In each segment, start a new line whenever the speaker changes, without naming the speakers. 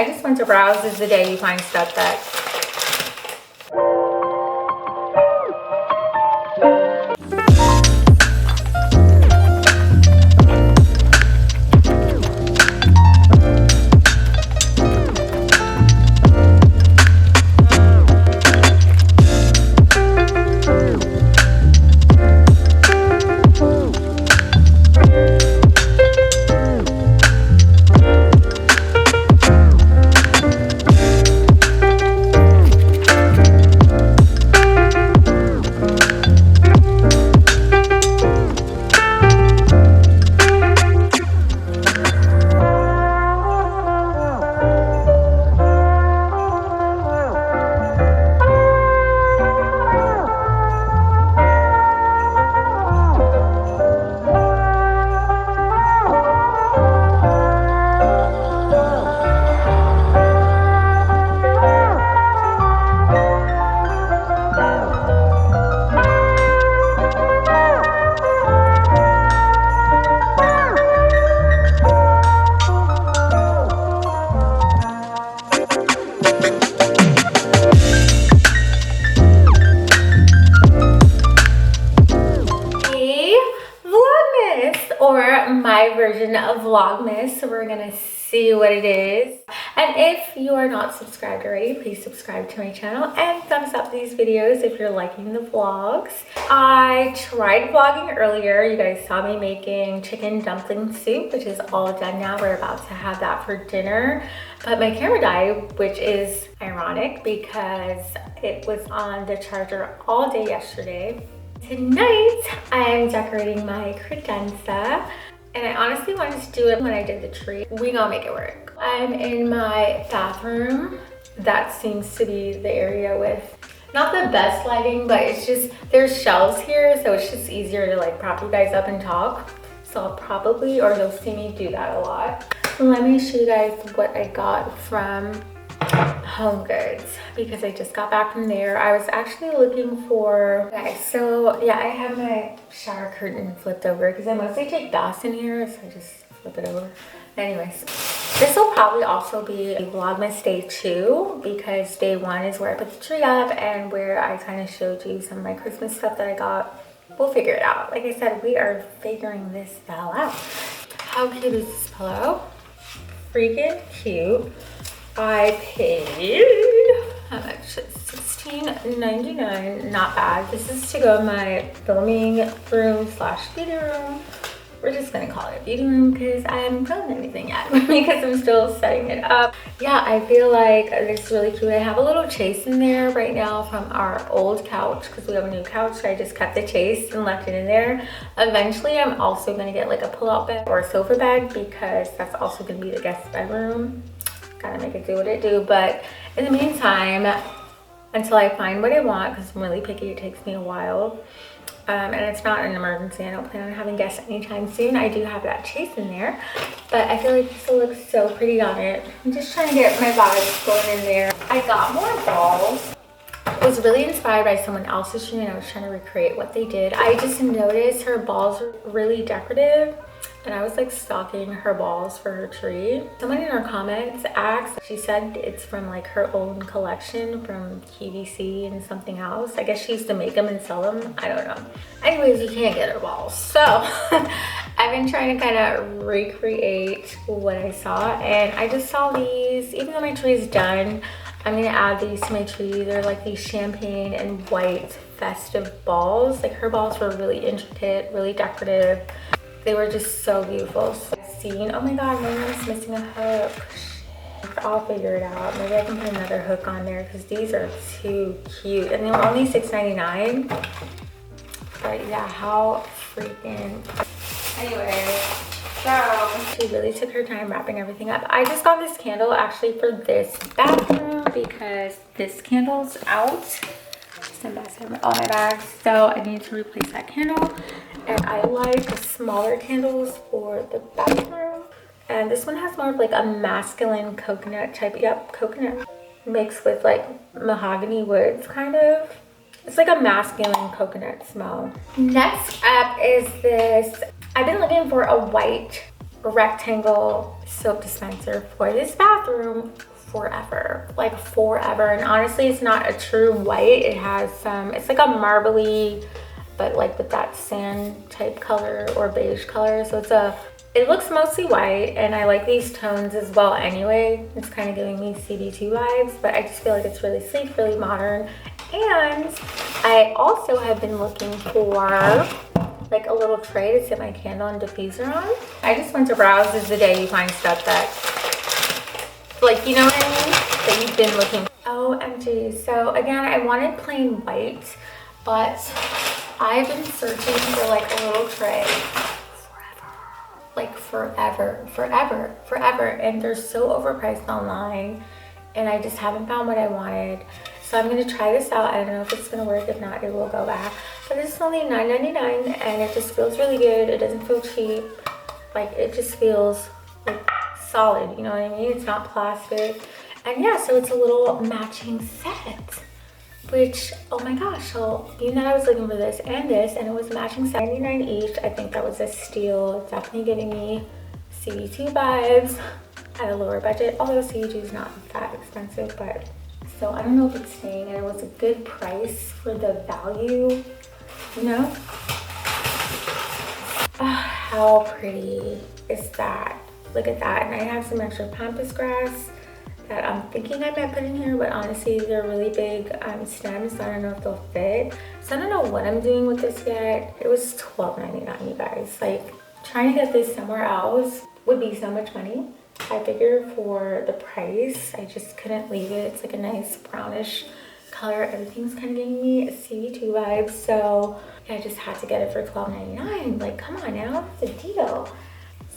I just went to browse. This is the day you find stuff that my version of Vlogmas, so we're gonna see what it is. And if you are not subscribed already, please subscribe to my channel and thumbs up these videos if you're liking the vlogs. I tried vlogging earlier. You guys saw me making chicken dumpling soup, which is all done now. We're about to have that for dinner, but my camera died, which is ironic because it was on the charger all day yesterday. Tonight I'm decorating my credenza, and I honestly wanted to do it when I did the tree. We gonna make it work. I'm in my bathroom. That seems to be the area with not the best lighting, but it's just, there's shelves here, so it's just easier to like prop you guys up and talk. So I'll probably, or you'll see me do that a lot. Let me show you guys what I got from HomeGoods because I just got back from there. I was actually looking for, okay, so yeah, I have my shower curtain flipped over because I mostly take baths in here, so I just flip it over. Anyways, this will probably also be a Vlogmas day 2 because day 1 is where I put the tree up and where I kind of showed you some of my Christmas stuff that I got. We'll figure it out. Like I said, we are figuring this all out. How cute is this pillow? Freaking cute. I paid, how much? $16.99, not bad. This is to go in my filming room / beauty room. We're just gonna call it beauty room because I haven't filmed anything yet because I'm still setting it up. Yeah, I feel like this is really cute. I have a little chase in there right now from our old couch because we have a new couch, so I just kept the chase and left it in there. Eventually, I'm also gonna get like a pull-out bed or a sofa bed because that's also gonna be the guest bedroom. Gotta make it do what it do, but in the meantime, until I find what I want, because I'm really picky, it takes me a while, and it's not an emergency, I don't plan on having guests anytime soon. I do have that chase in there, but I feel like this will look so pretty on it. I'm just trying to get my vibes going in there. I got more balls. I was really inspired by someone else's tree and I was trying to recreate what they did. I just noticed her balls were really decorative, and I was like stalking her balls for her tree. Someone in her comments asked, she said it's from like her own collection from QVC and something else. I guess she used to make them and sell them. I don't know. Anyways, you can't get her balls. So I've been trying to kind of recreate what I saw, and I just saw these. Even though my tree is done, I'm gonna add these to my tree. They're like these champagne and white festive balls. Like her balls were really intricate, really decorative. They were just so beautiful. So oh my god, my one's missing a hook. Shit. I'll figure it out. Maybe I can put another hook on there because these are too cute. And they were only $6.99. But yeah, how freaking... Anyway, so she really took her time wrapping everything up. I just got this candle actually for this bathroom because this candle's out. All my bags, so I need to replace that candle, and I like the smaller candles for the bathroom, and this one has more of like a masculine coconut type. Yep, coconut mixed with like mahogany woods kind of. It's like a masculine coconut smell. Next up is this. I've been looking for a white rectangle soap dispenser for this bathroom forever, like forever. And honestly, it's not a true white. It has some, it's like a marbly, but like with that sand type color or beige color. So it looks mostly white, and I like these tones as well anyway. It's kind of giving me CB2 vibes, but I just feel like it's really sleek, really modern. And I also have been looking for like a little tray to sit my candle and diffuser on. I just went to browse. This is the day you find stuff that, like, you know what I mean? That you've been looking for. OMG. So again, I wanted plain white, but I've been searching for like a little tray forever, and they're so overpriced online, and I just haven't found what I wanted. So I'm gonna try this out. I don't know if it's gonna work. If not, it will go back. But this is only $9.99, and it just feels really good. It doesn't feel cheap. Like, it just feels like solid, you know what I mean? It's not plastic. And yeah, so it's a little matching set, which, oh my gosh, so being that I was looking for this, and it was a matching set, $99 each. I think that was a steal. Definitely giving me CB2 vibes at a lower budget, although CB2 is not that expensive. But so I don't know if it's staying, and it was a good price for the value, you know? How pretty is that? Look at that. And I have some extra pampas grass that I'm thinking I might put in here, but honestly, they're really big stems, so I don't know if they'll fit. So I don't know what I'm doing with this yet. It was $12.99, you guys. Like, trying to get this somewhere else would be so much money. I figure for the price, I just couldn't leave it. It's like a nice brownish color. Everything's kind of giving me a CB2 vibe, so I just had to get it for $12.99. Like, come on now, it's a deal.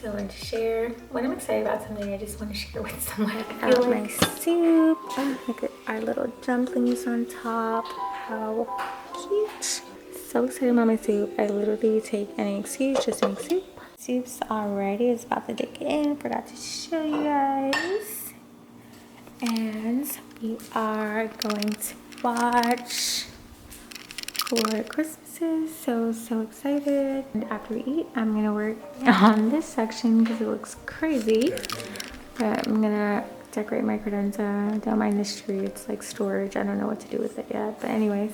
So I wanted to share. When I'm excited about something, I just want to share with someone. I got my soup. Oh, look at our little dumplings on top. How cute. So excited about my soup. I literally take any excuse just to make soup. Soup's already. It's about to dig in. Forgot to show you guys. And we are going to watch for Christmases. So excited. And after we eat, I'm gonna work on this section because it looks crazy. But I'm gonna decorate my credenza. Don't mind this tree, it's like storage. I don't know what to do with it yet, but anyways.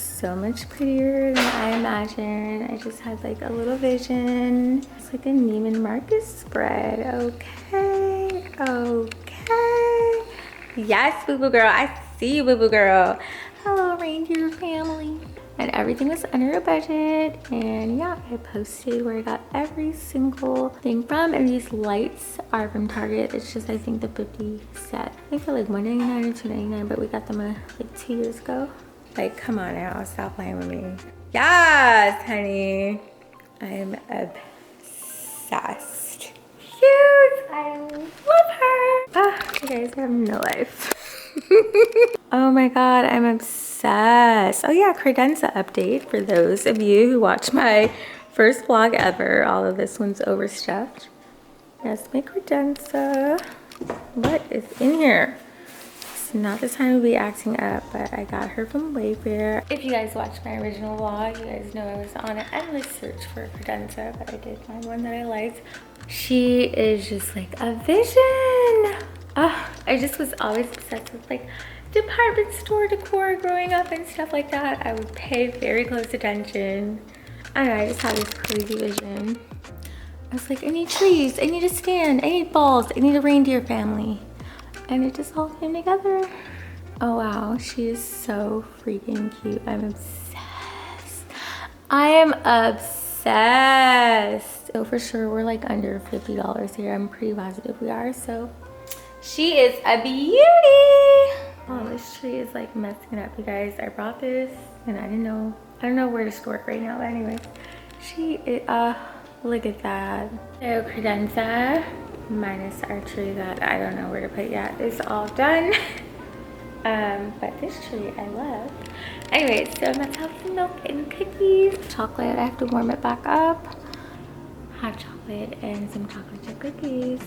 So much prettier than I imagined. I just had like a little vision. It's like a Neiman Marcus spread. Okay. Yes, boo boo girl. I see you, boo boo girl. Hello, reindeer family. And everything was under a budget. And yeah, I posted where I got every single thing from. And these lights are from Target. It's just, I think, the 50 set. I think they're like $1.99 or $2.99, but we got them like 2 years ago. Like, come on now, stop playing with me. Yes, honey. I'm obsessed. Cute, I love her. Ah, you guys have no life. Oh my God, I'm obsessed. Oh yeah, Credenza update for those of you who watched my first vlog ever. All of this one's overstuffed. That's my Credenza. What is in here? Not the time to be acting up, but I got her from Wayfair. If you guys watched my original vlog, you guys know I was on an endless search for a credenza, but I did find one that I liked. She is just like a vision. done. I just was always obsessed with like department store decor growing up and stuff like that. I would pay very close attention. I don't know, I just had this crazy vision. I was like, I need trees, I need a stand, I need balls, I need a reindeer family. And it just all came together. Oh wow, she is so freaking cute. I'm obsessed. I am obsessed. So for sure, we're like under $50 here. I'm pretty positive we are, so. She is a beauty. Oh, this tree is like messing it up, you guys. I brought this and I don't know where to store it right now, but anyways, she is, look at that. So Credenza, minus our tree that I don't know where to put yet, is all done. But this tree I love. Anyways, so I'm about to have some milk and cookies. Chocolate, I have to warm it back up. Hot chocolate and some chocolate chip cookies.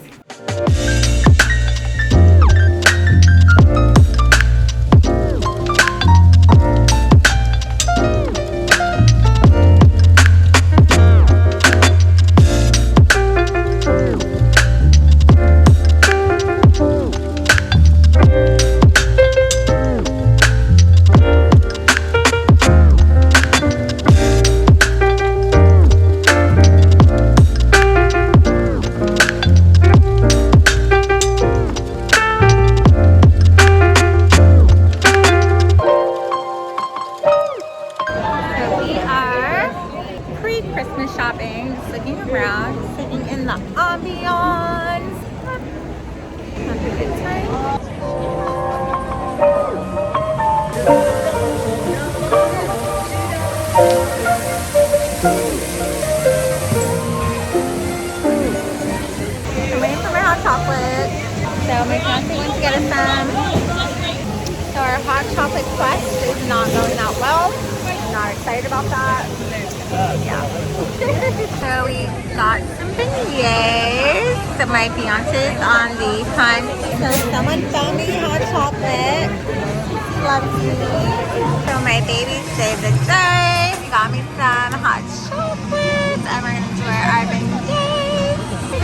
So my fiance went to get us some. So our hot chocolate quest is not going that well. I'm not excited about that. Yeah. So we got some beignets. So my fiance's on the hunt. So someone found me hot chocolate. Loves me. So my baby saved the day. He got me some hot chocolate. And we're gonna enjoy our beignets.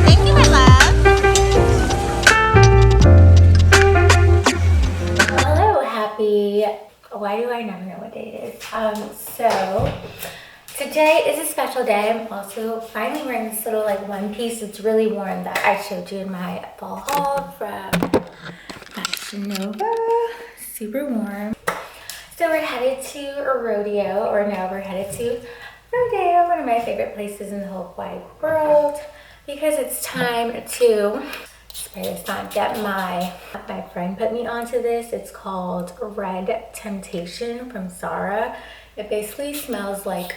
Thank you, my love. Why do I never know what day it is? So today is a special day. I'm also finally wearing this little like one piece. It's really warm that I showed you in my fall haul from Fashion Nova. Super warm. So we're headed to a rodeo, or no, we're headed to Rodeo, one of my favorite places in the whole wide world, because it's time to spray this on. My friend put me onto this. It's called Red Temptation from Zara. It basically smells like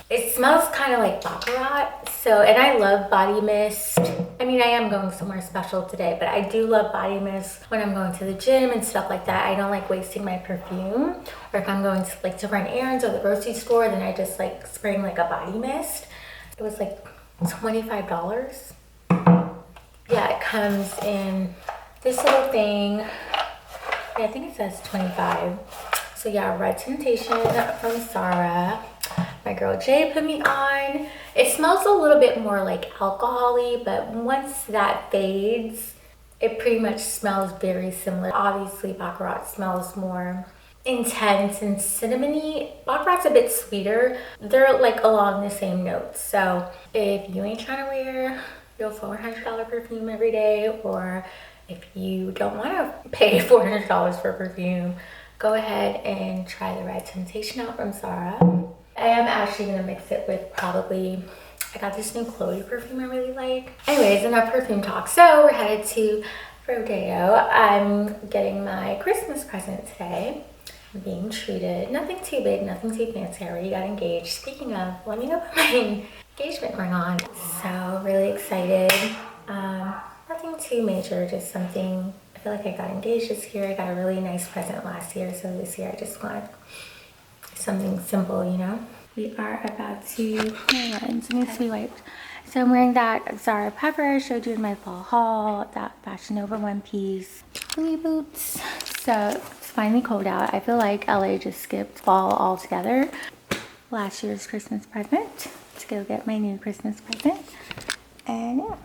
it smells kind of like baccarat. So, and I love body mist. I mean, I am going somewhere special today, but I do love body mist when I'm going to the gym and stuff like that. I don't like wasting my perfume, or if I'm going to like to run errands or the grocery store, then I just like spraying like a body mist. It was like $25. Yeah, it comes in this little thing. Yeah, I think it says 25. So yeah, Red Temptation from Zara. My girl Jay put me on. It smells a little bit more like alcohol-y, but once that fades, it pretty much smells very similar. Obviously, baccarat smells more intense and cinnamony. Baccarat's a bit sweeter. They're like along the same notes. So if you ain't trying to wear your $400 perfume every day, or if you don't want to pay $400 for perfume, go ahead and try the Red Temptation out from Zara. I am actually going to mix it with probably, I got this new Chloe perfume I really like. Anyways, enough perfume talk. So we're headed to Rodeo. I'm getting my Christmas present today. I'm being treated. Nothing too big, nothing too fancy. I already got engaged. Speaking of, let me go put my engagement ring on. So really excited. Nothing too major, just something. I feel like I got engaged this year. I got a really nice present last year, so this year I just want something simple, you know. We are about to, my lens needs to be wiped. So I'm wearing that Zara puffer I showed you in my fall haul, that Fashion Nova one piece, Louis boots. So it's finally cold out. I feel like LA just skipped fall altogether. Last year's Christmas present. Let's go get my new Christmas present. And yeah.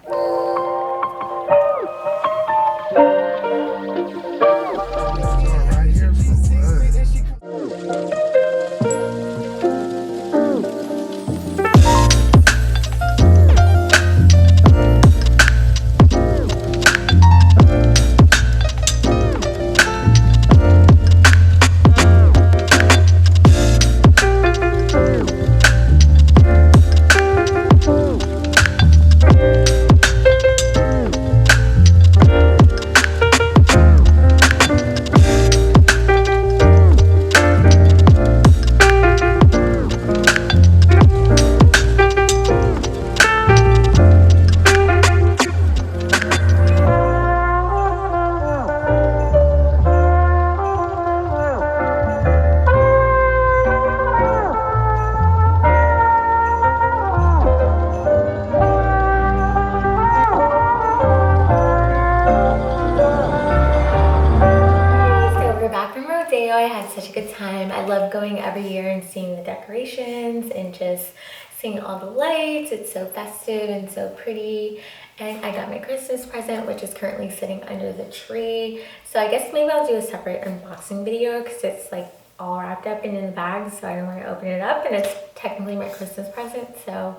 I had such a good time. I love going every year and seeing the decorations and just seeing all the lights. It's so festive and so pretty. And I got my Christmas present, which is currently sitting under the tree. So I guess maybe I'll do a separate unboxing video because it's like all wrapped up and in the bag, so I don't want to open it up, and it's technically my Christmas present. So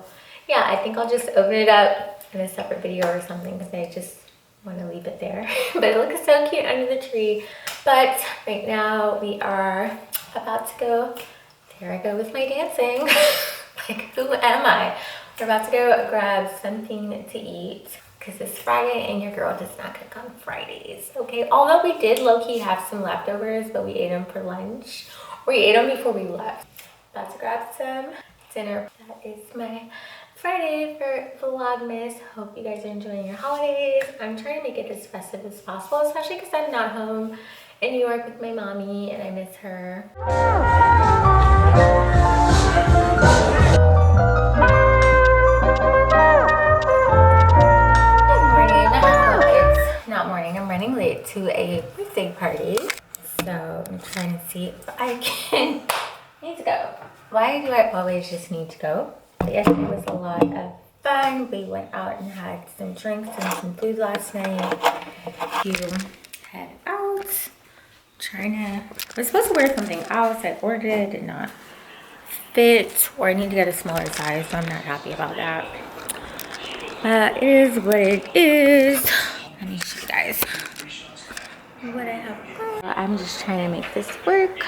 yeah, I think I'll just open it up in a separate video or something because I just want to leave it there. But it looks so cute under the tree. But right now we are about to go, there I go with my dancing. Like, who am I? We're about to go grab something to eat because it's Friday and your girl does not cook on Fridays, okay? Although we did low-key have some leftovers, but we ate them for lunch. We ate them before we left. About to grab some dinner. That is my Friday for Vlogmas. Hope you guys are enjoying your holidays. I'm trying to make it as festive as possible, especially because I'm not home in New York with my mommy and I miss her. I'm running late to a birthday party, so I'm trying to see if I can need to go. Why do I always just need to go? But yesterday was a lot of fun. We went out and had some drinks and some food last night. You head out. I was supposed to wear something else. I ordered it, did not fit, or I need to get a smaller size, so I'm not happy about that. It is what it is. Let me show you guys what I have. I'm just trying to make this work.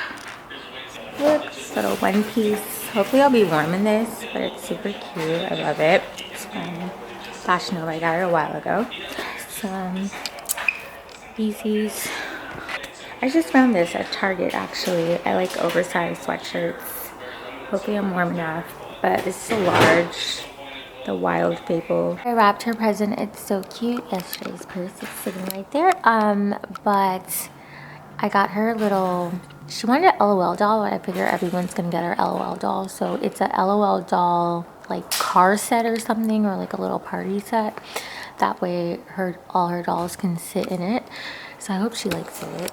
Look, this little one piece. Hopefully I'll be warm in this, but it's super cute. I love it. It's from Fashion Nova. I got it a while ago. Some Yeezys. I just found this at Target actually. I like oversized sweatshirts. Hopefully I'm warm enough, but this is a large. The Wild Fable. I wrapped her present. It's so cute. Yesterday's purse is sitting right there. But I got her a little, she wanted a LOL doll, but I figure everyone's gonna get her LOL doll. So it's a LOL doll like car set or something, or like a little party set. That way all her dolls can sit in it. So I hope she likes it.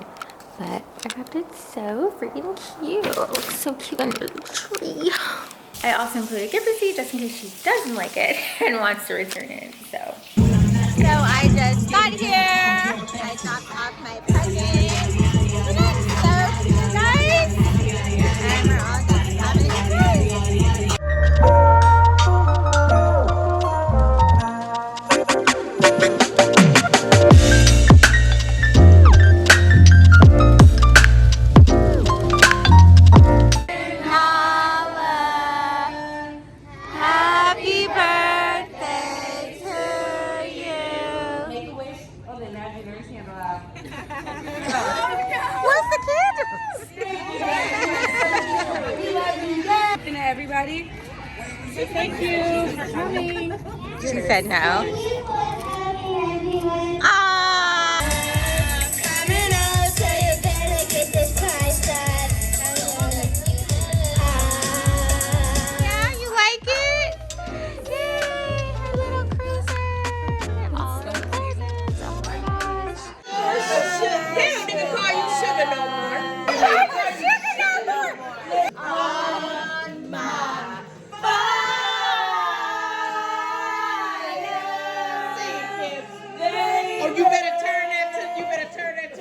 But I wrapped it so freaking cute. It looks so cute under the tree. I also included a gift receipt just in case she doesn't like it and wants to return it. So I just got here. I dropped off my present. And I'm so cute, guys. And we're all just having a day.
Everybody, so thank you for coming.
She said no.